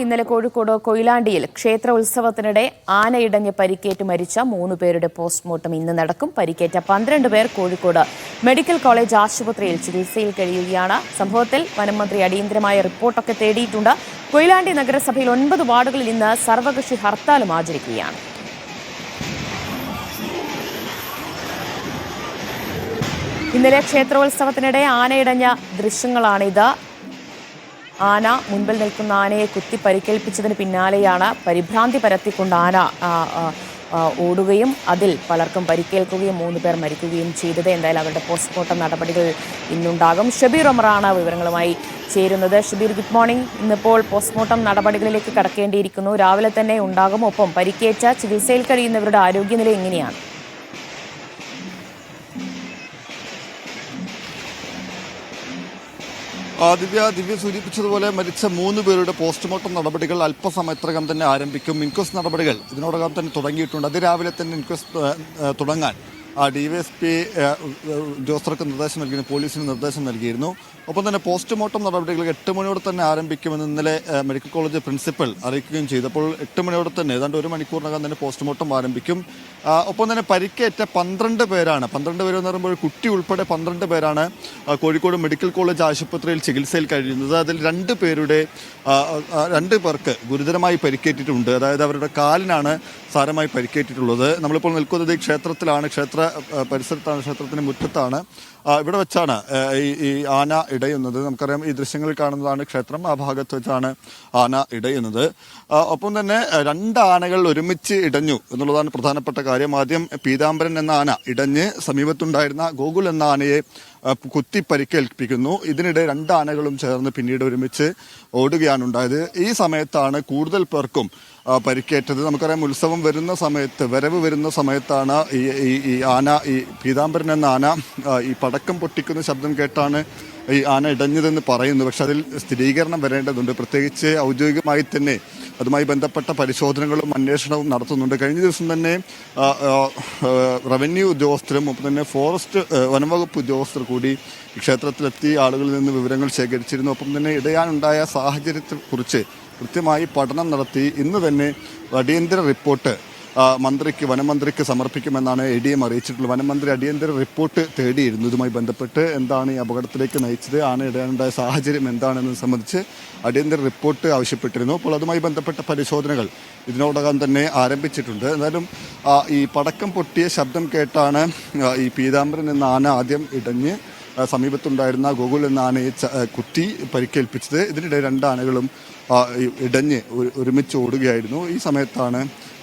ഇന്നലെ കോഴിക്കോട് കൊയിലാണ്ടിയിൽ ക്ഷേത്ര ഉത്സവത്തിനിടെ ആനയിടഞ്ഞ് പരിക്കേറ്റ് മരിച്ച 3 പേരുടെ പോസ്റ്റ്മോർട്ടം ഇന്ന് നടക്കും. പരിക്കേറ്റ 12 പേർ കോഴിക്കോട് മെഡിക്കൽ കോളേജ് ആശുപത്രിയിൽ ചികിത്സയിൽ കഴിയുകയാണ്. സംഭവത്തിൽ വനംമന്ത്രി അടിയന്തരമായ റിപ്പോർട്ടൊക്കെ തേടിയിട്ടുണ്ട്. കൊയിലാണ്ടി നഗരസഭയിൽ 9 വാർഡുകളിൽ ഇന്ന് സർവകക്ഷി ഹർത്താലും ആചരിക്കുകയാണ്. ഇന്നലെ ക്ഷേത്രോത്സവത്തിനിടെ ആനയിടഞ്ഞ ദൃശ്യങ്ങളാണിത്. ആന മുൻപിൽ നിൽക്കുന്ന ആനയെ കുത്തി പരിക്കേൽപ്പിച്ചതിന് പിന്നാലെയാണ് പരിഭ്രാന്തി പരത്തിക്കൊണ്ട് ആന ഓടുകയും അതിൽ പലർക്കും പരിക്കേൽക്കുകയും 3 പേർ മരിക്കുകയും ചെയ്തത്. എന്തായാലും അവരുടെ പോസ്റ്റ്മോർട്ടം നടപടികൾ ഇന്നുണ്ടാകും. ഷബീർ ഒമറാണ് വിവരങ്ങളുമായി ചേരുന്നത്. Shabeer, good morning. ഇന്നിപ്പോൾ പോസ്റ്റ്മോർട്ടം നടപടികളിലേക്ക് കടക്കേണ്ടിയിരിക്കുന്നു. രാവിലെ തന്നെ ഉണ്ടാകും. ഒപ്പം പരിക്കേറ്റ ചികിത്സയിൽ കഴിയുന്നവരുടെ ആരോഗ്യനില എങ്ങനെയാണ്? ദിവ്യ സൂചിപ്പിച്ചതുപോലെ മരിച്ച 3 പേരുടെ പോസ്റ്റ്മോർട്ടം നടപടികൾ അല്പസമയത്തിനകം തന്നെ ആരംഭിക്കും. ഇൻക്വസ്റ്റ് നടപടികൾ ഇതിനോടകം തന്നെ തുടങ്ങിയിട്ടുണ്ട്. അതിരാവിലെ തന്നെ ഇൻക്വസ്റ്റ് തുടങ്ങാൻ DYSP ഉദ്യോഗസ്ഥർക്ക് നിർദ്ദേശം നൽകിയിരുന്നു, പോലീസിന് നിർദ്ദേശം നൽകിയിരുന്നു. ഒപ്പം തന്നെ പോസ്റ്റ്മോർട്ടം നടപടികൾ 8 മണിയോടെ തന്നെ ആരംഭിക്കുമെന്ന് ഇന്നലെ മെഡിക്കൽ കോളേജ് പ്രിൻസിപ്പൽ അറിയിക്കുകയും ചെയ്തു. അപ്പോൾ 8 മണിയോടെ തന്നെ ഏതാണ്ട് 1 മണിക്കൂറിനകം തന്നെ പോസ്റ്റ്മോർട്ടം ആരംഭിക്കും. ഒപ്പം തന്നെ പരിക്കേറ്റ 12 പേരാണ്. 12 പേരെന്ന് പറയുമ്പോൾ കുട്ടി ഉൾപ്പെടെ 12 പേരാണ് കോഴിക്കോട് മെഡിക്കൽ കോളേജ് ആശുപത്രിയിൽ ചികിത്സയിൽ കഴിയുന്നത്. അതിൽ 2 പേർക്ക് ഗുരുതരമായി പരിക്കേറ്റിട്ടുണ്ട്. അതായത് അവരുടെ കാലിനാണ് സാരമായി പരിക്കേറ്റിട്ടുള്ളത്. നമ്മളിപ്പോൾ നിൽക്കുന്നത് ഈ ക്ഷേത്രത്തിലാണ്, ക്ഷേത്ര പരിസരത്താണ്, ക്ഷേത്രത്തിന് മുറ്റത്താണ്. ഇവിടെ വെച്ചാണ് ഈ ആന ഇടയുന്നത്. നമുക്കറിയാം, ഈ ദൃശ്യങ്ങളിൽ കാണുന്നതാണ് ക്ഷേത്രം. ആ ഭാഗത്ത് വെച്ചാണ് ആന ഇടയുന്നത്. ഒപ്പം തന്നെ 2 ആനകൾ ഒരുമിച്ച് ഇടഞ്ഞു എന്നുള്ളതാണ് പ്രധാനപ്പെട്ട കാര്യം. ആദ്യം പീതാംബരൻ എന്ന ആന ഇടഞ്ഞ് സമീപത്തുണ്ടായിരുന്ന ഗോകുൽ എന്ന ആനയെ കുത്തി പരിക്കേൽപ്പിക്കുന്നു. ഇതിനിടെ 2 ആനകളും ചേർന്ന് പിന്നീട് ഒരുമിച്ച് ഓടുകയാണ് ഉണ്ടായത്. ഈ സമയത്താണ് കൂടുതൽ പേർക്കും പരിക്കേറ്റത്. നമുക്കറിയാം, ഉത്സവം വരുന്ന സമയത്ത്, വരവ് വരുന്ന സമയത്താണ് ഈ ആന, ഈ പീതാംബരൻ എന്ന ആന ഈ പടക്കം പൊട്ടിക്കുന്ന ശബ്ദം കേട്ടാണ് ഈ ആന ഇടഞ്ഞതെന്ന് പറയുന്നു. പക്ഷെ അതിൽ സ്ഥിരീകരണം വരേണ്ടതുണ്ട്. പ്രത്യേകിച്ച് ഔദ്യോഗികമായി തന്നെ അതുമായി ബന്ധപ്പെട്ട പരിശോധനകളും അന്വേഷണവും നടത്തുന്നുണ്ട്. കഴിഞ്ഞ ദിവസം തന്നെ റവന്യൂ ഉദ്യോഗസ്ഥരും ഒപ്പം തന്നെ ഫോറസ്റ്റ് വനംവകുപ്പ് ഉദ്യോഗസ്ഥർ കൂടി ക്ഷേത്രത്തിലെത്തി ആളുകളിൽ നിന്ന് വിവരങ്ങൾ ശേഖരിച്ചിരുന്നു. ഒപ്പം തന്നെ ഇടയാനുണ്ടായ സാഹചര്യത്തെക്കുറിച്ച് കൃത്യമായി പഠനം നടത്തി ഇന്ന് തന്നെ അടിയന്തര റിപ്പോർട്ട് വനമന്ത്രിക്ക് സമർപ്പിക്കുമെന്നാണ് ADM അറിയിച്ചിട്ടുള്ളത്. വനമന്ത്രി അടിയന്തര റിപ്പോർട്ട് തേടിയിരുന്നു. ഇതുമായി ബന്ധപ്പെട്ട് എന്താണ് ഈ അപകടത്തിലേക്ക് നയിച്ചത്, ആന ഇടാനുണ്ടായ സാഹചര്യം എന്താണെന്ന് സംബന്ധിച്ച് അടിയന്തര റിപ്പോർട്ട് ആവശ്യപ്പെട്ടിരുന്നു. അപ്പോൾ അതുമായി ബന്ധപ്പെട്ട പരിശോധനകൾ ഇതിനോടകം തന്നെ ആരംഭിച്ചിട്ടുണ്ട്. എന്നാലും ഈ പടക്കം പൊട്ടിയ ശബ്ദം കേട്ടാണ് ഈ പീതാംബരൻ എന്ന ആന ആദ്യം ഇടഞ്ഞ് സമീപത്തുണ്ടായിരുന്ന ഗോകുൽ എന്ന ആനയെ കുത്തി പരിക്കേൽപ്പിച്ചത്. ഇതിനിടെ 2 ആനകളും ഇടഞ്ഞ് ഒരുമിച്ച് ഓടുകയായിരുന്നു. ഈ സമയത്താണ്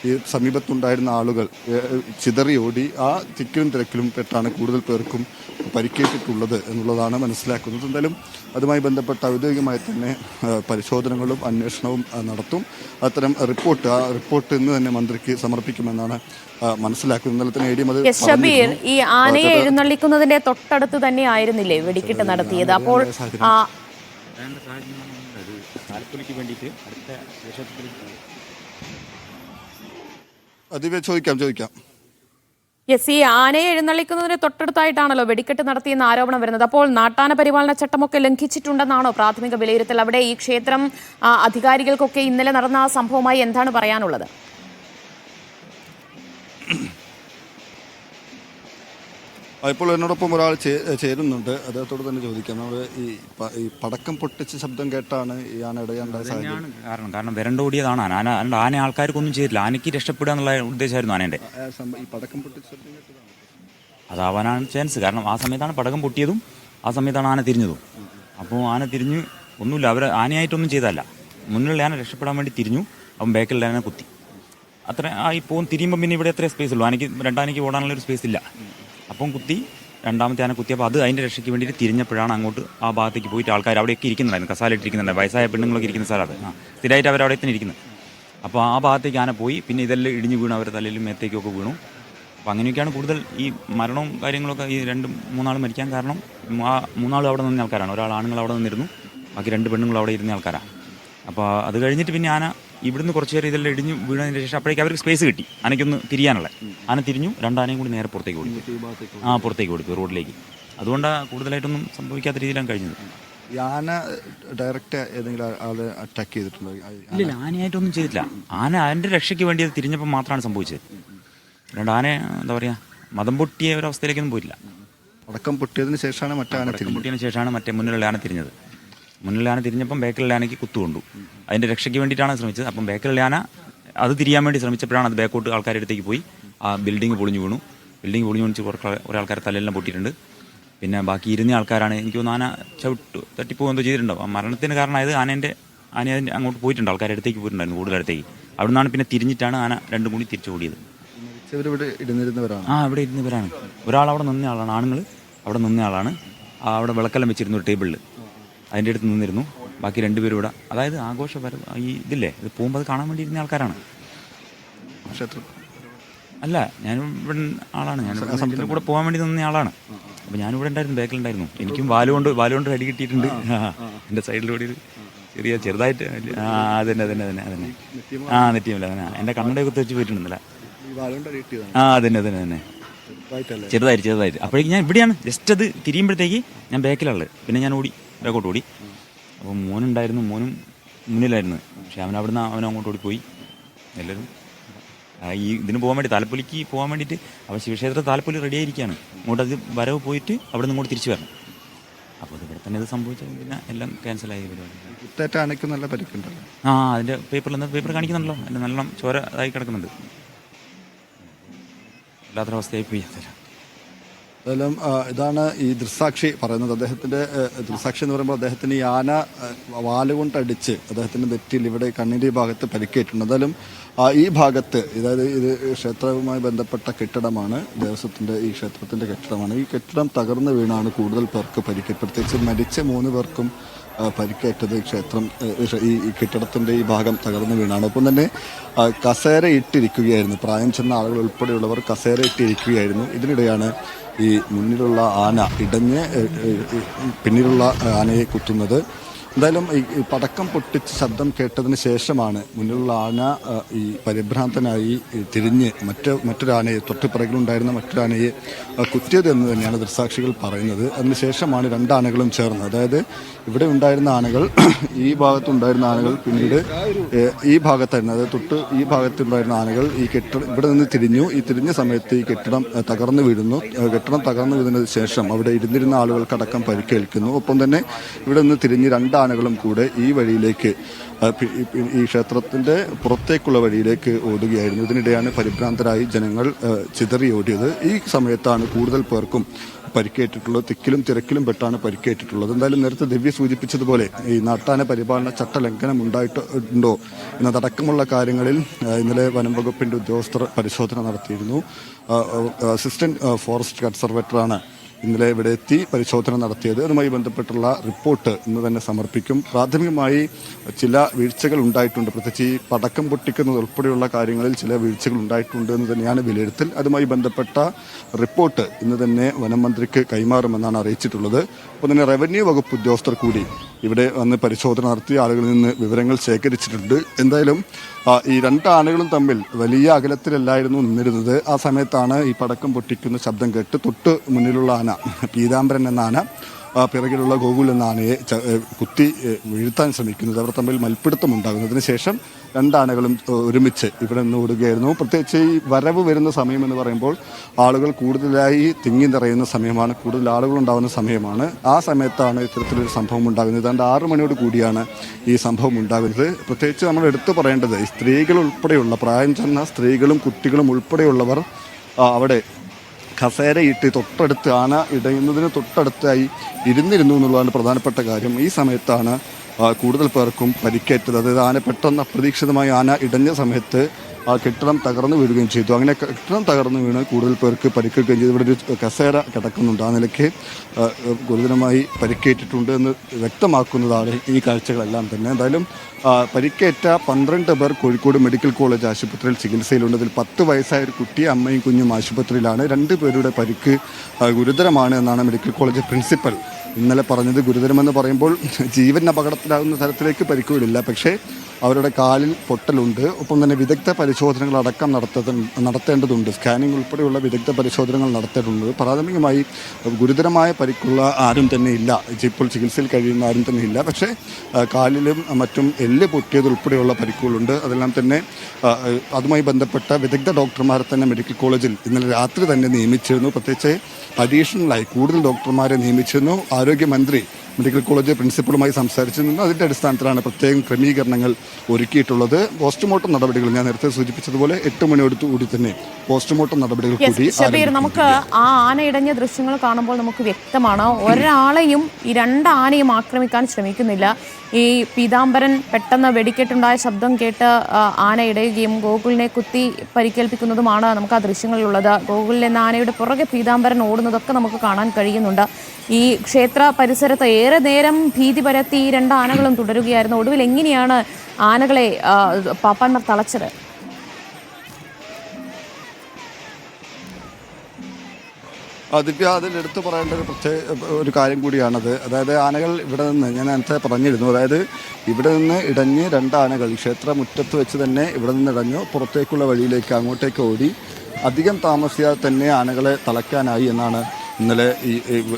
ഈ സമീപത്തുണ്ടായിരുന്ന ആളുകൾ ചിതറി ഓടി. ആ തിക്കിലും തിരക്കിലും പെട്ടാണ് കൂടുതൽ പേർക്കും പരിക്കേറ്റിട്ടുള്ളത് എന്നുള്ളതാണ് മനസ്സിലാക്കുന്നത്. എന്തായാലും അതുമായി ബന്ധപ്പെട്ട ഔദ്യോഗികമായി തന്നെ പരിശോധനകളും അന്വേഷണവും നടത്തും. അത്തരം റിപ്പോർട്ട് ഇന്ന് തന്നെ മന്ത്രിക്ക് സമർപ്പിക്കുമെന്നാണ് മനസ്സിലാക്കുന്നത്. ഇന്നലെ തന്നെ ADM ഷബീർ, ഈ ആനയെ എഴുന്നള്ളിക്കുന്നതിന്റെ തൊട്ടടുത്ത് തന്നെ ആയിരുന്നില്ലേ വെടിക്കെട്ട് നടത്തിയത്? അപ്പോൾ ചോദിക്കാം. യെസ്, ഈ ആനയെ എഴുന്നള്ളിക്കുന്നതിന് തൊട്ടടുത്തായിട്ടാണല്ലോ വെടിക്കെട്ട് നടത്തിയെന്ന ആരോപണം വരുന്നത്. അപ്പോൾ നാട്ടാന പരിപാലന ചട്ടമൊക്കെ ലംഘിച്ചിട്ടുണ്ടെന്നാണോ പ്രാഥമിക വിലയിരുത്തൽ? അവിടെ ഈ ക്ഷേത്രം അധികാരികൾക്കൊക്കെ ഇന്നലെ നടന്ന ആ സംഭവമായി എന്താണ് പറയാനുള്ളത്? ഇപ്പോൾ എന്നോടൊപ്പം ഒരാൾ ചേരുന്നുണ്ട്. അദ്ദേഹത്തോട് തന്നെ ചോദിക്കാം. നമ്മൾ ഈ പടക്കം പൊട്ടിച്ച ശബ്ദം കേട്ടാണ് ഈ ആന ഇടയാണ്ടായ സാഹചര്യം. കാരണം വിരണ്ടോടിയതാണ് ആന. ആന ആൾക്കാർക്കൊന്നും ചെയ്തില്ല. ആനയ്ക്ക് രക്ഷപ്പെടുക എന്നുള്ള ഉദ്ദേശമായിരുന്നു ആനേൻ്റെ. ഈ പടക്കം പൊട്ടിച്ച ശബ്ദം കേട്ടതാണ് അതാവാനാണ് ചാൻസ്. കാരണം ആ സമയത്താണ് പടക്കം പൊട്ടിയതും ആ സമയത്താണ് ആന തിരിഞ്ഞതും. അപ്പോൾ ആന തിരിഞ്ഞ് ഒന്നുമില്ല, അവർ ആനയായിട്ടൊന്നും ചെയ്തല്ല. മുന്നിലുള്ള ആന രക്ഷപ്പെടാൻ വേണ്ടി തിരിഞ്ഞു. അപ്പം ബാക്കിലുള്ള ആന കുത്തി. അത്ര ഇപ്പോൾ തിരിയുമ്പോൾ പിന്നെ ഇവിടെ എത്ര സ്പേസ് ഉള്ളൂ? ആനയ്ക്ക് 2 ആനയ്ക്ക് ഓടാനുള്ളൊരു സ്പേസ് ഇല്ല. അപ്പം കുത്തി, രണ്ടാമത്തെ ആന കുത്തിയപ്പോൾ അത് അതിൻ്റെ രക്ഷയ്ക്ക് വേണ്ടിയിട്ട് തിരിഞ്ഞപ്പോഴാണ് അങ്ങോട്ട് ആ ഭാഗത്തേക്ക് പോയിട്ട് ആൾക്കാർ അവിടെയൊക്കെ ഇരിക്കുന്നുണ്ടായിരുന്നു. കസാലിട്ടിരിക്കുന്നുണ്ട്. വയസ്സായ പെണ്ണുങ്ങളൊക്കെ ഇരിക്കുന്ന സ്ഥലമാണ്. സ്ഥിരമായിട്ട് അവർ അവിടെ തന്നെ ഇരിക്കുന്നത്. അപ്പോൾ ആ ഭാഗത്തേക്ക് ആന പോയി. പിന്നെ ഇതെല്ലാം ഇടിഞ്ഞ് വീണു, അവരുടെ തലയിലും മേത്തേക്കൊക്കെ വീണു. അപ്പോൾ അങ്ങനെയൊക്കെയാണ് കൂടുതൽ ഈ മരണവും കാര്യങ്ങളൊക്കെ. ഈ 2-3 ആൾ മരിക്കാൻ കാരണം ആ 3 ആളും അവിടെ നിന്ന ആൾക്കാരാണ്. ഒരാൾ ആണുങ്ങൾ അവിടെ നിന്നിരുന്നു, ബാക്കി 2 പെണ്ണുങ്ങൾ അവിടെ ഇരുന്ന ആൾക്കാരാണ്. അപ്പോൾ അത് കഴിഞ്ഞിട്ട് പിന്നെ ആന ഇവിടുന്ന് കുറച്ച് നേരം ഇതെല്ലാം ഇടിഞ്ഞ് വീണതിന് ശേഷം അപ്പോഴേക്കും അവർക്ക് സ്പേസ് കിട്ടി ആനയ്ക്കൊന്ന് തിരിയാനുള്ള. ആന തിരിഞ്ഞു, 2 ആനയും കൂടി നേരെ പുറത്തേക്ക് ഓടി. പുറത്തേക്ക് ഓടി റോഡിലേക്ക്. അതുകൊണ്ടാണ് കൂടുതലായിട്ടൊന്നും സംഭവിക്കാത്ത രീതിയിലാണ് കഴിഞ്ഞത്. ഈ ആന ഡയറക്റ്റ് ഏതെങ്കിലും ആളെ അറ്റാക്ക് ചെയ്തിട്ടുണ്ടോ? ഇല്ല, ആനയായിട്ടൊന്നും ചെയ്തിട്ടില്ല. ആന അതിൻ്റെ രക്ഷയ്ക്ക് വേണ്ടി അത് തിരിഞ്ഞപ്പോൾ മാത്രമാണ് സംഭവിച്ചത്. രണ്ട് ആന എന്താ പറയുക, മതം പൊട്ടിയ ഒരവസ്ഥയിലേക്കൊന്നും പോയില്ല. പടക്കം പൊട്ടിയതിന് ശേഷമാണ് മറ്റേ ആന പടക്കം പൊട്ടിയതിന് ശേഷമാണ് മറ്റേ മുന്നിലുള്ള ആന തിരിഞ്ഞത്. മുന്നിലുള്ള ആന തിരിഞ്ഞപ്പം ബാക്കിലുള്ള ആനയ്ക്ക് കുത്തുകൊണ്ടു. അതിൻ്റെ രക്ഷയ്ക്ക് വേണ്ടിയിട്ടാണ് ശ്രമിച്ചത്. അപ്പം ബാക്കിലുള്ള ആന അത് തിരിയാൻ വേണ്ടി ശ്രമിച്ചപ്പോഴാണ് അത് ബാക്കോട്ട് ആൾക്കാരുടെ അടുത്തേക്ക് പോയി. ആ ബിൽഡിംഗ് പൊളിഞ്ഞു വീണു. ബിൽഡിംഗ് പൊളിഞ്ഞു വീണിച്ച് കുറേ ആൾക്കാർ തലയെല്ലാം പൊട്ടിയിട്ടുണ്ട്. പിന്നെ ബാക്കി ഇരുന്ന ആൾക്കാരാണ് എനിക്ക് തോന്നുന്നു ആന തട്ടിപ്പോകും എന്തോ ചെയ്തിട്ടുണ്ടാവും. ആ മരണത്തിന് കാരണമായത് ആന അതിൻ്റെ അങ്ങോട്ട് പോയിട്ടുണ്ട്, ആൾക്കാരുടെ അടുത്തേക്ക് പോയിട്ടുണ്ടായിരുന്നു, കൂടുതലടുത്തേക്ക്. അവിടെ നിന്നാണ് പിന്നെ തിരിഞ്ഞിട്ടാണ് ആന രണ്ടും കൂടി തിരിച്ചു ഓടിയത്. ഇവിടെ ഇരുന്നിരുന്നവരാണ്. ഇവിടെ ഇരുന്നവരാണ്. ഒരാൾ അവിടെ നിന്ന ആളാണ്, ആണുങ്ങൾ അവിടെ നിന്ന ആളാണ്. അവിടെ വിളക്കെല്ലാം വെച്ചിരുന്നു ഒരു ടേബിളിൽ, അതിൻ്റെ അടുത്ത് നിന്നിരുന്നു. ബാക്കി രണ്ടുപേരും ഇവിടെ, അതായത് ആഘോഷപരം ഈ ഇതില്ലേ, ഇത് പോകുമ്പോൾ അത് കാണാൻ വേണ്ടി ഇരുന്ന ആൾക്കാരാണ്. ക്ഷേത്രം അല്ല, ഞാനും ഇവിടെ ആളാണ്, ഞാൻ ഇതിൻ്റെ കൂടെ പോകാൻ വേണ്ടി നിന്ന ആളാണ്. അപ്പോൾ ഞാനിവിടെ ഉണ്ടായിരുന്നു, ബാക്കിലുണ്ടായിരുന്നു. എനിക്കും വാലുകൊണ്ട് അടി കിട്ടിയിട്ടുണ്ട്. എൻ്റെ സൈഡിലൂടെ ചെറുതായിട്ട്. അതന്നെ നെറ്റിയല്ല, എൻ്റെ കണ്ണട കുത്തി വെച്ച് പോയിട്ടുണ്ടെന്നല്ല. അതന്നെ ചെറുതായിട്ട്. അപ്പോഴേക്കും ഞാൻ ഇവിടെയാണ്, ജസ്റ്റ് അത് തിരിയുമ്പോഴത്തേക്ക് ഞാൻ ബാക്കിലുള്ളത്. പിന്നെ ഞാൻ ബാക്കോട്ട് ഓടി. അപ്പോൾ മോനുണ്ടായിരുന്നു, മോനും മുന്നിലായിരുന്നു. പക്ഷെ അവൻ അങ്ങോട്ട് ഓടിപ്പോയി. എല്ലാവരും ഇതിന് പോകാൻ വേണ്ടി, താലപ്പൊലിക്ക് പോകാൻ വേണ്ടിയിട്ട് അവൻ ശിവക്ഷേത്ര താലപ്പൊലി റെഡി ആയിരിക്കുകയാണ്. അങ്ങോട്ട് അത് വരവ് പോയിട്ട് അവിടെ നിന്ന് ഇങ്ങോട്ട് തിരിച്ചു വരണം. അപ്പോൾ ഇവിടെ തന്നെ ഇത് സംഭവിച്ചത്, പിന്നെ എല്ലാം ക്യാൻസലായി പരിപാടി. ആനയ്ക്ക് നല്ല പരിക്കുണ്ടല്ലോ. അതിൻ്റെ പേപ്പർ കാണിക്കുന്നുണ്ടല്ലോ, അതിൻ്റെ നല്ല ചോര ഇതായി കിടക്കുന്നുണ്ട്. വല്ലാത്തൊരവസ്ഥയായി പോയി. അതെല്ലാം ഇതാണ് ഈ ദൃക്സാക്ഷി പറയുന്നത്. അദ്ദേഹത്തിൻ്റെ ദൃക്സാക്ഷി എന്ന് പറയുമ്പോൾ അദ്ദേഹത്തിന് ഈ ആന വാലുകൊണ്ടടിച്ച് അദ്ദേഹത്തിൻ്റെ നെറ്റിയിൽ ഇവിടെ കണ്ണിൻ്റെ ഭാഗത്ത് പരിക്കേറ്റുണ്ട്. എന്തായാലും ഈ ഭാഗത്ത്, അതായത് ഇത് ക്ഷേത്രവുമായി ബന്ധപ്പെട്ട കെട്ടിടമാണ്, ദേവസ്വത്തിൻ്റെ ഈ ക്ഷേത്രത്തിൻ്റെ കെട്ടിടമാണ്. ഈ കെട്ടിടം തകർന്നു വീണാണ് കൂടുതൽ പേർക്ക് പരിക്കേറ്റത്. പ്രത്യേകിച്ച് മരിച്ച 3 പേർക്കും പരിക്കേറ്റത് ഈ കെട്ടിടത്തിൻ്റെ ഈ ഭാഗം തകർന്നു വീണാണ്. ഒപ്പം തന്നെ കസേര ഇട്ടിരിക്കുകയായിരുന്നു, പ്രായം ചെന്ന ആളുകൾ ഉൾപ്പെടെയുള്ളവർ കസേര ഇട്ടിരിക്കുകയായിരുന്നു. ഇതിനിടെയാണ് ഈ മുന്നിലുള്ള ആന ഇടഞ്ഞ് പിന്നിലുള്ള ആനയെ കുത്തുന്നത്. എന്തായാലും ഈ പടക്കം പൊട്ടിച്ച് ശബ്ദം കേട്ടതിന് ശേഷമാണ് മുന്നിലുള്ള ആന ഈ പരിഭ്രാന്തനായി തിരിഞ്ഞ് മറ്റൊരാനയെ, തൊട്ടുപിറകിലുണ്ടായിരുന്ന മറ്റൊരാനയെ കുത്തിയത് എന്ന് തന്നെയാണ് ദൃക്സാക്ഷികൾ പറയുന്നത്. അതിനുശേഷമാണ് 2 ആനകളും ചേർന്ന്, അതായത് ഇവിടെ ഉണ്ടായിരുന്ന ആനകൾ, ഈ ഭാഗത്തുണ്ടായിരുന്ന ആനകൾ പിന്നീട് ഈ ഭാഗത്തായിരുന്നു, അതായത് ഈ ഭാഗത്തുണ്ടായിരുന്ന ആനകൾ ഇവിടെ നിന്ന് തിരിഞ്ഞു. ഈ തിരിഞ്ഞ സമയത്ത് ഈ കെട്ടിടം തകർന്നു വീഴുന്നു. കെട്ടിടം തകർന്നു വീഴുന്നതിന് ശേഷം അവിടെ ഇരുന്നിരുന്ന ആളുകൾക്കടക്കം പരിക്കേൽക്കുന്നു. ഒപ്പം തന്നെ ഇവിടെ നിന്ന് തിരിഞ്ഞ് 2 ആനകളും കൂടെ ഈ വഴിയിലേക്ക്, ഈ ക്ഷേത്രത്തിൻ്റെ പുറത്തേക്കുള്ള വഴിയിലേക്ക് ഓടുകയായിരുന്നു. ഇതിനിടെയാണ് പരിഭ്രാന്തരായി ജനങ്ങൾ ചിതറി ഓടിയത്. ഈ സമയത്താണ് കൂടുതൽ പേർക്കും പരിക്കേറ്റിട്ടുള്ളത്. തിക്കിലും തിരക്കിലും പെട്ടാണ് പരിക്കേറ്റിട്ടുള്ളത്. എന്തായാലും നേരത്തെ ദിവ്യ സൂചിപ്പിച്ചതുപോലെ ഈ നാട്ടാന പരിപാലന ചട്ടലംഘനം ഉണ്ടായിട്ടുണ്ടോ എന്നതടക്കമുള്ള കാര്യങ്ങളിൽ ഇന്നലെ വനം വകുപ്പിൻ്റെ ഉദ്യോഗസ്ഥർ പരിശോധന നടത്തിയിരുന്നു. അസിസ്റ്റന്റ് ഫോറസ്റ്റ് കൺസർവേറ്ററാണ് ഇന്നലെ ഇവിടെ എത്തി പരിശോധന നടത്തിയത്. അതുമായി ബന്ധപ്പെട്ടുള്ള റിപ്പോർട്ട് ഇന്ന് തന്നെ സമർപ്പിക്കും. പ്രാഥമികമായി ചില വീഴ്ചകൾ ഉണ്ടായിട്ടുണ്ട്, പ്രത്യേകിച്ച് ഈ പടക്കം പൊട്ടിക്കുന്നത് ഉൾപ്പെടെയുള്ള കാര്യങ്ങളിൽ ചില വീഴ്ചകൾ ഉണ്ടായിട്ടുണ്ട് എന്ന് തന്നെയാണ് വിലയിരുത്തൽ. അതുമായി ബന്ധപ്പെട്ട റിപ്പോർട്ട് ഇന്ന് തന്നെ വനം മന്ത്രിക്ക് കൈമാറുമെന്നാണ് അറിയിച്ചിട്ടുള്ളത്. അപ്പോൾ തന്നെ റവന്യൂ വകുപ്പ് ഉദ്യോഗസ്ഥർ കൂടി ഇവിടെ വന്ന് പരിശോധന നടത്തി ആളുകളിൽ നിന്ന് വിവരങ്ങൾ ശേഖരിച്ചിട്ടുണ്ട്. എന്തായാലും ഈ 2 ആനകളും തമ്മിൽ വലിയ അകലത്തിലല്ലായിരുന്നു നിന്നിരുന്നത്. ആ സമയത്താണ് ഈ പടക്കം പൊട്ടിക്കുന്ന ശബ്ദം കേട്ട് തൊട്ട് മുന്നിലുള്ള ആന, പീതാംബരൻ എന്ന ആന, പിറകിലുള്ള ഗോകുൽ എന്ന ആനയെ കുത്തി വീഴ്ത്താൻ ശ്രമിക്കുന്നത്. അവർ തമ്മിൽ മൽപ്പിടുത്തം ഉണ്ടാകുന്നതിന് ശേഷം 2 ആനകളും ഒരുമിച്ച് ഇവിടെ നിന്ന് ഓടുകയായിരുന്നു. പ്രത്യേകിച്ച് ഈ വരവ് വരുന്ന സമയം എന്ന് പറയുമ്പോൾ ആളുകൾ കൂടുതലായി തിങ്ങി നിറയുന്ന സമയമാണ്, കൂടുതൽ ആളുകൾ ഉണ്ടാകുന്ന സമയമാണ്. ആ സമയത്താണ് ഇത്തരത്തിലൊരു സംഭവം ഉണ്ടാകുന്നത്. ഏതാണ്ട് 6 മണിയോട് കൂടിയാണ് ഈ സംഭവം ഉണ്ടാകുന്നത്. പ്രത്യേകിച്ച് നമ്മൾ എടുത്തു പറയേണ്ടത്, ഈ സ്ത്രീകൾ ഉൾപ്പെടെയുള്ള, പ്രായം ചെന്ന സ്ത്രീകളും കുട്ടികളും ഉൾപ്പെടെയുള്ളവർ അവിടെ കസേരയിട്ട് തൊട്ടടുത്ത്, ആന ഇടയുന്നതിന് തൊട്ടടുത്തായി ഇരുന്നിരുന്നു എന്നുള്ളതാണ് പ്രധാനപ്പെട്ട കാര്യം. ഈ സമയത്താണ് കൂടുതൽ പേർക്കും പരിക്കേറ്റത്. അതായത് ആന പെട്ടെന്ന് അപ്രതീക്ഷിതമായി ആന ഇടഞ്ഞ സമയത്ത് ആ കെട്ടിടം തകർന്നു വീഴുകയും ചെയ്തു. അങ്ങനെ കെട്ടിടം തകർന്നു വീണ് കൂടുതൽ പേർക്ക് പരിക്കേൽക്കുകയും ചെയ്തു. ഇവിടെ ഒരു കസേര കിടക്കുന്നുണ്ട്, ആ നിലയ്ക്ക് ഗുരുതരമായി പരിക്കേറ്റിട്ടുണ്ട് എന്ന് വ്യക്തമാക്കുന്നതാണ് ഈ കാഴ്ചകളെല്ലാം തന്നെ. എന്തായാലും പരിക്കേറ്റ 12 പേർ കോഴിക്കോട് മെഡിക്കൽ കോളേജ് ആശുപത്രിയിൽ ചികിത്സയിലുണ്ട്. അതിൽ 10 വയസ്സായ ഒരു കുട്ടി, അമ്മയും കുഞ്ഞും ആശുപത്രിയിലാണ്. 2 പേരുടെ പരിക്ക് ഗുരുതരമാണ് എന്നാണ് മെഡിക്കൽ കോളേജ് പ്രിൻസിപ്പൽ ഇന്നലെ പറഞ്ഞത്. ഗുരുതരമെന്ന് പറയുമ്പോൾ ജീവൻ അപകടത്തിലാകുന്ന തരത്തിലേക്ക് പരിക്കുകളില്ല, പക്ഷേ അവരുടെ കാലിൽ പൊട്ടലുണ്ട്. ഒപ്പം തന്നെ വിദഗ്ധ പരിശോധനകളടക്കം നടത്തേണ്ടതുണ്ട്. സ്കാനിംഗ് ഉൾപ്പെടെയുള്ള വിദഗ്ധ പരിശോധനകൾ നടത്തേണ്ടതുണ്ട്. പ്രാഥമികമായി ഗുരുതരമായ പരിക്കുള്ള ആരും തന്നെ ഇല്ല, ഇപ്പോൾ ചികിത്സയിൽ കഴിയുന്ന ആരും തന്നെ ഇല്ല. പക്ഷേ കാലിലും മറ്റും എല്ല് പൊട്ടിയതുൾപ്പെടെയുള്ള പരിക്കുകളുണ്ട്. അതെല്ലാം തന്നെ അതുമായി ബന്ധപ്പെട്ട വിദഗ്ധ ഡോക്ടർമാരെ തന്നെ മെഡിക്കൽ കോളേജിൽ ഇന്നലെ രാത്രി തന്നെ നിയമിച്ചിരുന്നു. പ്രത്യേകിച്ച് അഡീഷണലായി കൂടുതൽ ഡോക്ടർമാരെ നിയമിച്ചിരുന്നു. ആരോഗ്യമന്ത്രി മെഡിക്കൽ കോളേജ് പ്രിൻസിപ്പളുമായി സംസാരിച്ചിരുന്നു. അതിൻ്റെ അടിസ്ഥാനത്തിലാണ് പ്രത്യേകം ക്രമീകരണങ്ങൾ ഒരുക്കിയിട്ടുള്ളത്. പോസ്റ്റ്മോർട്ടം നടപടികൾ ഞാൻ നേരത്തെ സൂചിപ്പിച്ചതുപോലെ 8 മണിയോടുകൂടി തന്നെ പോസ്റ്റ്മോർട്ടം നടപടികൾ കൂടി ഷബീർ, നമുക്ക് ആ ആന ഇടഞ്ഞ ദൃശ്യങ്ങൾ കാണുമ്പോൾ നമുക്ക് വ്യക്തമാണ് ഒരാളെയും ഈ 2 ആനയും ആക്രമിക്കാൻ ശ്രമിക്കുന്നില്ല. ഈ പീതാംബരൻ പെട്ടെന്ന് വെടിക്കെട്ടുണ്ടായ ശബ്ദം കേട്ട് ആന ഇടയുകയും ഗോകുലിനെ കുത്തി പരിക്കേൽപ്പിക്കുന്നതുമാണ് നമുക്ക് ആ ദൃശ്യങ്ങളിലുള്ളത്. ഗോകുലിൽ എന്ന ആനയുടെ പുറകെ പീതാംബരൻ ഓടുന്നതൊക്കെ നമുക്ക് കാണാൻ കഴിയുന്നുണ്ട്. ഈ ക്ഷേത്ര പരിസരത്ത് ഏറെ നേരം ഭീതി പരത്തി ഈ 2 ആനകളും തുടരുകയായിരുന്നു. ഒടുവിൽ എങ്ങനെയാണ് ആനകളെ പാപ്പാന്മാർ തളച്ചത്? ദിവ്യ, അതിൽ എടുത്തു പറയേണ്ട ഒരു കാര്യം കൂടിയാണത്. അതായത് ആനകൾ ഇവിടെ നിന്ന്, ഞാൻ നേരത്തെ പറഞ്ഞിരുന്നു, അതായത് ഇവിടെ നിന്ന് ഇടഞ്ഞ് 2 ആനകൾ ക്ഷേത്ര മുറ്റത്ത് വെച്ച് തന്നെ ഇവിടെ നിന്ന് ഇടഞ്ഞു പുറത്തേക്കുള്ള വഴിയിലേക്ക് അങ്ങോട്ടേക്ക് ഓടി. അധികം താമസിയാതെ തന്നെ ആനകളെ തളയ്ക്കാനായി എന്നാണ് ഇന്നലെ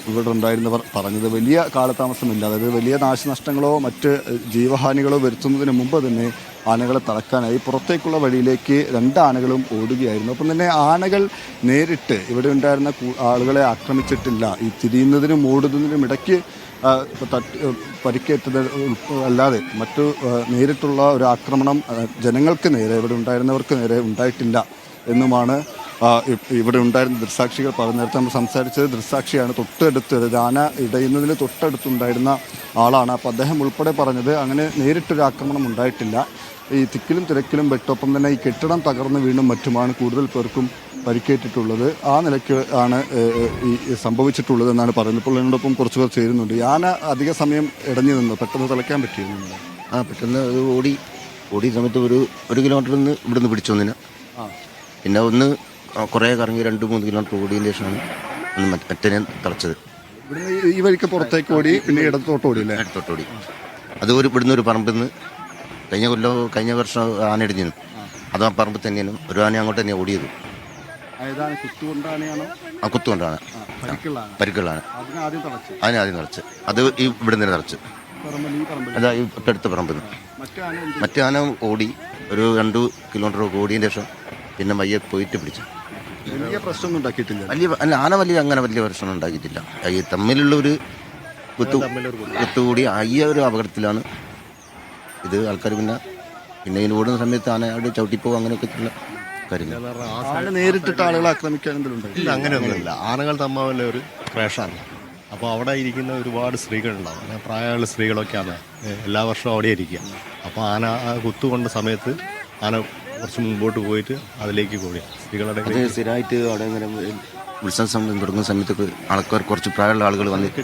ഇവിടെ ഉണ്ടായിരുന്നവർ പറഞ്ഞത്. വലിയ കാലതാമസമില്ല, അതായത് വലിയ നാശനഷ്ടങ്ങളോ മറ്റ് ജീവഹാനികളോ വരുത്തുന്നതിന് മുമ്പ് തന്നെ ആനകളെ തളയ്ക്കാനായി പുറത്തേക്കുള്ള വഴിയിലേക്ക് 2 ആനകളും ഓടുകയായിരുന്നു. അപ്പം തന്നെ ആനകൾ നേരിട്ട് ഇവിടെ ഉണ്ടായിരുന്ന ആളുകളെ ആക്രമിച്ചിട്ടില്ല. ഈ തിരിയുന്നതിനും ഓടുന്നതിനും ഇടയ്ക്ക് പരിക്കേറ്റത് അല്ലാതെ മറ്റു നേരിട്ടുള്ള ഒരു ആക്രമണം ജനങ്ങൾക്ക് നേരെ, ഇവിടെ ഉണ്ടായിരുന്നവർക്ക് നേരെ ഉണ്ടായിട്ടില്ല എന്നുമാണ് ഇവിടെ ഉണ്ടായിരുന്ന ദൃക്സാക്ഷികൾ പറഞ്ഞു. നേരത്തെ നമ്മൾ സംസാരിച്ചത് ദൃക്സാക്ഷിയാണ്, തൊട്ടടുത്ത് ആന ഇടയുന്നതിന് തൊട്ടടുത്തുണ്ടായിരുന്ന ആളാണ്. അപ്പോൾ അദ്ദേഹം ഉൾപ്പെടെ പറഞ്ഞത് അങ്ങനെ നേരിട്ടൊരു ആക്രമണം ഉണ്ടായിട്ടില്ല. ഈ തിക്കിലും തിരക്കിലും പെട്ടൊപ്പം തന്നെ ഈ കെട്ടിടം തകർന്ന് വീണ്ടും മറ്റുമാണ് കൂടുതൽ പേർക്കും പരിക്കേറ്റിട്ടുള്ളത്. ആ നിലയ്ക്ക് ആണ് ഈ സംഭവിച്ചിട്ടുള്ളത് എന്നാണ് പറയുന്നത്. ഇപ്പോൾ എന്നോടൊപ്പം കുറച്ച് പേർ ചേരുന്നുണ്ട്. ഈ ആന അധിക സമയം ഇടഞ്ഞു നിന്ന് പെട്ടെന്ന് തിളയ്ക്കാൻ പറ്റിയിരുന്നു. പെട്ടെന്ന് അത് ഓടിയ സമയത്ത് ഒരു കിലോമീറ്ററിൽ നിന്ന് ഇവിടുന്ന് പിടിച്ചു വന്നിന്. പിന്നെ ഒന്ന് കുറേ കറങ്ങി 2-3 കിലോമീറ്റർ ഓടിയതിന് ശേഷമാണ് ഒന്ന് മറ്റേ തളച്ചത്. ഇവിടുന്ന് ഈ വഴിക്ക് പുറത്തേക്ക് ഓടി, പിന്നെ ഇടത്തോട്ട് ഓടി അല്ലേ? ഇടത്തോട്ട് ഓടി. അത് ഇവിടുന്ന് ഒരു പറമ്പിൽ നിന്ന് കഴിഞ്ഞ വർഷം ആന ഇടിഞ്ഞു. അത് ആ പറമ്പിൽ തന്നെയാണ് ഒരു ആന അങ്ങോട്ട് തന്നെയാണ് ഓടിയത്. കുത്തുകൊണ്ടാണ്, പരിക്കുകളാണ്. അതിനെ ആദ്യം തളച്ച്, അത് ഈ ഇവിടുന്ന് തന്നെ തളച്ച്. അതാ ഈ തൊട്ടടുത്ത പറമ്പിൽ നിന്ന് മറ്റേ ആന ഓടി ഒരു 2 കിലോമീറ്റർ ഓടിയതിന് ശേഷം പിന്നെ മയ്യെ പോയിട്ട് പിടിച്ചു. വലിയ പ്രശ്നമൊന്നും ഉണ്ടാക്കിയിട്ടില്ല. ആന അങ്ങനെ വലിയ പ്രശ്നം ഉണ്ടാക്കിയിട്ടില്ല. ഈ തമ്മിലുള്ള ഒരു കുത്തുകൂടി ഈ ഒരു അപകടത്തിലാണ് ഇത്. ആൾക്കാർ പിന്നെ ഇതിന് ഓടുന്ന സമയത്ത് ആന അവിടെ ചവിട്ടിപ്പോകും, അങ്ങനെയൊക്കെ ഉള്ള കാര്യങ്ങൾ. നേരിട്ടിട്ട് ആളുകളെ ആക്രമിക്കാൻ ഇല്ല, അങ്ങനെയൊന്നുമില്ല. ആനകൾ തമ്മിലുള്ള ഒരു ക്രാഷാണ്. അപ്പോൾ അവിടെ ഇരിക്കുന്ന ഒരുപാട് സ്ത്രീകളുണ്ടാവും, പ്രായമുള്ള സ്ത്രീകളൊക്കെയാണ് എല്ലാ വർഷവും അവിടെ ഇരിക്കുക. അപ്പോൾ ആന കുത്തുകൊണ്ട സമയത്ത് ആന കുറച്ച് മുമ്പോട്ട് പോയിട്ട് അതിലേക്ക് പോയി സ്ത്രീകളുടെ സ്ഥിരമായിട്ട് അവിടെ ഇങ്ങനെ ഉത്സവ സമയം തുടങ്ങുന്ന സമയത്തൊക്കെ ആൾക്കാർ കുറച്ച് പ്രായമുള്ള ആളുകൾ വന്നിട്ട്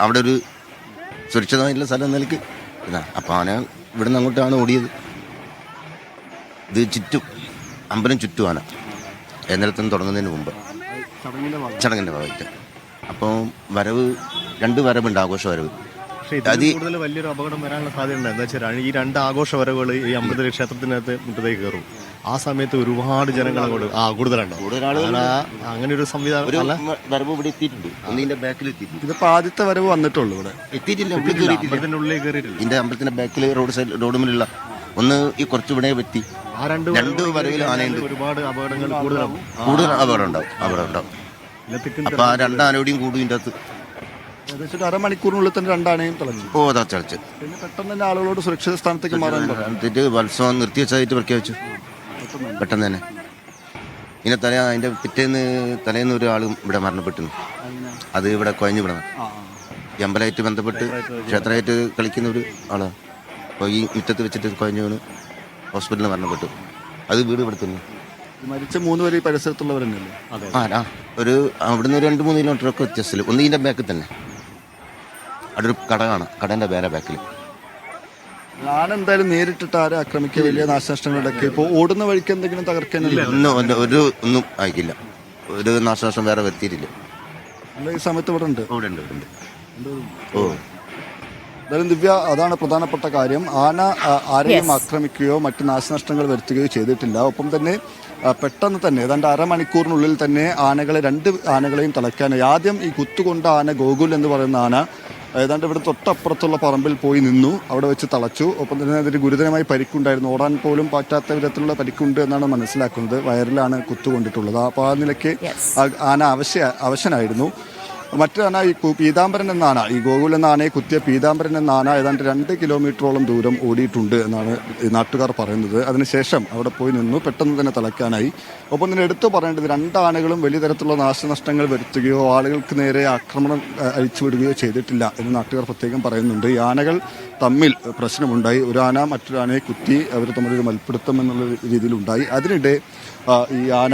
അവിടെ ഒരു സുരക്ഷിതമായിട്ടുള്ള സ്ഥലം നിലയ്ക്ക് ഇതാണ്. അപ്പോൾ ആന ഇവിടെ നിന്ന് അങ്ങോട്ടാണ് ഓടിയത്. ഇത് ചുറ്റും അമ്പലം ചുറ്റും ആന എന്നിടത്തുനിന്ന് തുടങ്ങുന്നതിന് മുമ്പ് ചടങ്ങിൻ്റെ ഭാഗമായിട്ട്. അപ്പോൾ 2 വരവുണ്ട്, ആഘോഷ വരവ്. പക്ഷേ കൂടുതൽ വലിയൊരു അപകടം വരാനുള്ള സാധ്യത എന്താ വെച്ചാൽ ഈ 2 ആഘോഷ വരവുകൾ ഈ അമൃത ക്ഷേത്രത്തിനകത്ത് മുറ്റത്തേക്ക് കയറും. ആ സമയത്ത് ഒരുപാട് ജനങ്ങൾ അങ്ങോട്ട് കൂടുതലുണ്ടാവും. അങ്ങനെ ഒരു സംവിധാനം വരവ് ഇവിടെ എത്തിയിട്ടുണ്ട്. ഒന്നിന്റെ ബാക്കിൽ എത്തിയിട്ടുണ്ട്. ഇതിപ്പോൾ ആദ്യത്തെ വരവ് വന്നിട്ടുള്ളൂ. ഇവിടെ എത്തിയിട്ടില്ല, ഉള്ളിൽ കയറിയിട്ടില്ല. ഇതിന്റെ അമ്പലത്തിന്റെ ബാക്കിൽ റോഡ് മുന്നിലുള്ള ഒന്ന് ഈ കുറച്ച് ഇവിടെ എത്തി. ആ 2 വരവിൽ ആനയുണ്ട്. ഒരുപാട് അപകടങ്ങൾ കൂടുതൽ അപകടം ഉണ്ടാവും. അപ്പൊ ആ 2 ആനയോടെയും കൂടും ഇതിൻ്റെ അകത്ത്. ഏകദേശം 1/2 മണിക്കൂറിനുള്ളിൽ തന്നെ 2 ആനയും തളഞ്ഞു. തളച്ച് പിന്നെ പെട്ടെന്ന് തന്നെ ആളുകളോട് സുരക്ഷിത സ്ഥാനത്തേക്ക് മാറാൻ ഉത്സവം നിർത്തിവെച്ചതായിട്ട് പ്രഖ്യാപിച്ചു പെട്ടെന്ന് തന്നെ. ഇനി അതിന്റെ തലേന്ന് ഒരാളും ഇവിടെ മരണപ്പെട്ടിരുന്നു. അത് ഇവിടെ കുഴഞ്ഞു വിടണം. ഈ അമ്പലമായിട്ട് ബന്ധപ്പെട്ട് ക്ഷേത്രമായിട്ട് കളിക്കുന്ന ഒരു ആളാണ്. അപ്പോൾ ഈ മുറ്റത്ത് വെച്ചിട്ട് കുഴഞ്ഞു വീണ് ഹോസ്പിറ്റലിൽ മരണപ്പെട്ടു. അത് വീട് ഇവിടെ തന്നെ. മരിച്ച 3 പേര് ഈ പരിസരത്തുള്ളവർ തന്നെയല്ലേ? ഒരു അവിടുന്ന് 2-3 കിലോമീറ്ററൊക്കെ വ്യത്യാസത്തിൽ. ഒന്ന് ഇതിൻ്റെ ബാക്കിൽ തന്നെ അവിടെ ഒരു കട കാണാം. കടേൻ്റെ വേറെ ബാക്കിൽ. ആന എന്തായാലും നേരിട്ടിട്ട് ആരെ ആക്രമിക്കുക, വലിയ നാശനഷ്ടങ്ങളുണ്ടാക്കി. ഇപ്പോൾ ഓടുന്ന വഴിക്ക് എന്തെങ്കിലും തകർക്കാനില്ല? ഒന്നും ആയിക്കില്ല. ഒരു നാശനഷ്ടം വേറെ വരുത്തിയിട്ടില്ല. ഈ സമയത്ത് ഇവിടെ ഉണ്ട്. ഇവിടെ ഉണ്ട്. എന്തായാലും ദിവ്യ, അതാണ് പ്രധാനപ്പെട്ട കാര്യം. ആന ആരെയും ആക്രമിക്കുകയോ മറ്റ് നാശനഷ്ടങ്ങൾ വരുത്തുകയോ ചെയ്തിട്ടില്ല. ഒപ്പം തന്നെ പെട്ടെന്ന് തന്നെ ഏതാണ്ട് അരമണിക്കൂറിനുള്ളിൽ തന്നെ രണ്ട് ആനകളെയും തളയ്ക്കാനായി. ആദ്യം ഈ കുത്തുകൊണ്ട ആന ഗോകുൽ എന്ന് പറയുന്ന ആന ഏതാണ്ട് ഇവിടെ തൊട്ടപ്പുറത്തുള്ള പറമ്പിൽ പോയി നിന്നു, അവിടെ വെച്ച് തളച്ചു. ഒപ്പം തന്നെ അതിന് ഗുരുതരമായി പരിക്കുണ്ടായിരുന്നു. ഓടാൻ പോലും പറ്റാത്ത വിധത്തിലുള്ള പരിക്കുണ്ട് എന്നാണ് മനസ്സിലാക്കുന്നത്. വയറിലാണ് കുത്തുകൊണ്ടിട്ടുള്ളത്. അപ്പോൾ ആ നിലയ്ക്ക് ആന അവശനായിരുന്നു. മറ്റൊരാന ഈ പീതാംബരൻ എന്ന ആന, ഈ ഗോകുൽ എന്ന ആനയെ കുത്തിയ പീതാംബരൻ എന്ന ആന ഏതാണ്ട് 2 കിലോമീറ്ററോളം ദൂരം ഓടിയിട്ടുണ്ട് എന്നാണ് നാട്ടുകാർ പറയുന്നത്. അതിനുശേഷം അവിടെ പോയി നിന്നു, പെട്ടെന്ന് തന്നെ തളയ്ക്കാനായി. ഒപ്പം തന്നെ എടുത്തു പറയേണ്ടത് 2 ആനകളും വലിയ തരത്തിലുള്ള നാശനഷ്ടങ്ങൾ വരുത്തുകയോ ആളുകൾക്ക് നേരെ ആക്രമണം അഴിച്ചുവിടുകയോ ചെയ്തിട്ടില്ല എന്ന് നാട്ടുകാർ പ്രത്യേകം പറയുന്നുണ്ട്. ഈ ആനകൾ തമ്മിൽ പ്രശ്നമുണ്ടായി. ഒരു ആന മറ്റൊരു ആനയെ കുത്തി അവർ തമ്മിലൊരു മൽപ്പിടുത്തം എന്നുള്ള രീതിയിലുണ്ടായി. അതിനിടെ ഈ ആന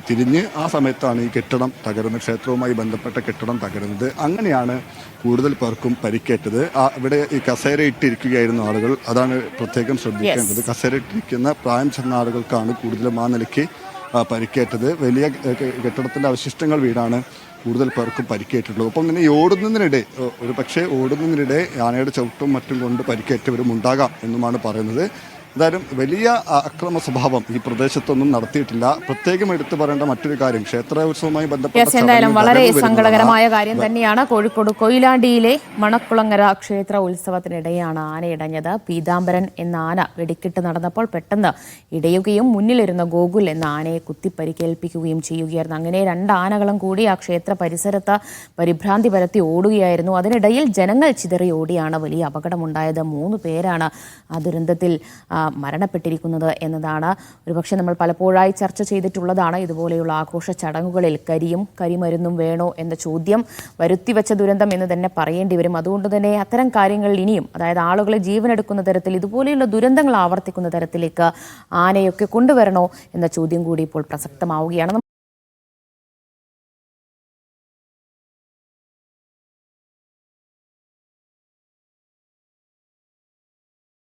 തിരിഞ്ഞ് ആ സമയത്താണ് ഈ കെട്ടിടം തകരുന്നത്, ക്ഷേത്രവുമായി ബന്ധപ്പെട്ട കെട്ടിടം തകരുന്നത്. അങ്ങനെയാണ് കൂടുതൽ പേർക്കും പരിക്കേറ്റത്. ഇവിടെ ഈ കസേര ഇട്ടിരിക്കുകയായിരുന്നു ആളുകൾ, അതാണ് പ്രത്യേകം ശ്രദ്ധിക്കേണ്ടത്. കസേര ഇട്ടിരിക്കുന്ന പ്രായം ചെന്ന ആളുകൾക്കാണ് കൂടുതലും ആ നിലയ്ക്ക് പരിക്കേറ്റത്. വലിയ കെട്ടിടത്തിൻ്റെ അവശിഷ്ടങ്ങൾ വീണാണ് കൂടുതൽ പേർക്കും പരിക്കേറ്റിട്ടുള്ളത്. ഒപ്പം തന്നെ ഈ ഓടുന്നതിനിടെ ആനയുടെ ചവിട്ടും മറ്റും കൊണ്ട് പരിക്കേറ്റവരും ഉണ്ടാകാം എന്നുമാണ് പറയുന്നത്. എന്തായാലും വലിയ അക്രമ സ്വഭാവം ഈ പ്രദേശത്തൊന്നും നടത്തിയിട്ടില്ല. പ്രത്യേകം എടുത്തു പറയേണ്ട മറ്റൊരു കാര്യം, ക്ഷേത്രോത്സവവുമായി ബന്ധപ്പെട്ട എന്തായാലും വളരെ സങ്കടകരമായ കാര്യം തന്നെയാണ്. കോഴിക്കോട് കൊയിലാണ്ടിയിലെ മണക്കുളങ്ങര ക്ഷേത്ര ഉത്സവത്തിനിടെയാണ് ആനയിടഞ്ഞത്. പീതാംബരൻ എന്ന ആന വെടിക്കെട്ട് നടന്നപ്പോൾ പെട്ടെന്ന് ഇടയുകയും മുന്നിലിരുന്ന ഗോകുൽ എന്ന ആനയെ കുത്തി പരിക്കേൽപ്പിക്കുകയും ചെയ്യുകയായിരുന്നു. അങ്ങനെ 2 ആനകളും കൂടി ആ ക്ഷേത്ര പരിസരത്ത് പരിഭ്രാന്തി പരത്തി ഓടുകയായിരുന്നു. അതിനിടയിൽ ജനങ്ങൾ ചിതറി ഓടിയാണ് വലിയ അപകടമുണ്ടായത്. 3 പേരാണ് ആ ദുരന്തത്തിൽ മരണപ്പെട്ടിരിക്കുന്നത് എന്നതാണ് ഒരുപക്ഷെ നമ്മൾ പലപ്പോഴായി ചർച്ച ചെയ്തിട്ടുള്ളതാണ്. ഇതുപോലെയുള്ള ആഘോഷ ചടങ്ങുകളിൽ കരിമരുന്നും വേണോ എന്ന ചോദ്യം വരുത്തിവെച്ച ദുരന്തം എന്ന് തന്നെ പറയേണ്ടി വരും. അതുകൊണ്ട് തന്നെ അത്തരം കാര്യങ്ങളിൽ ഇനിയും, അതായത് ആളുകളെ ജീവനെടുക്കുന്ന തരത്തിൽ ഇതുപോലെയുള്ള ദുരന്തങ്ങൾ ആവർത്തിക്കുന്ന തരത്തിലേക്ക് ആനയൊക്കെ കൊണ്ടുവരണോ എന്ന ചോദ്യം കൂടി ഇപ്പോൾ പ്രസക്തമാവുകയാണ്.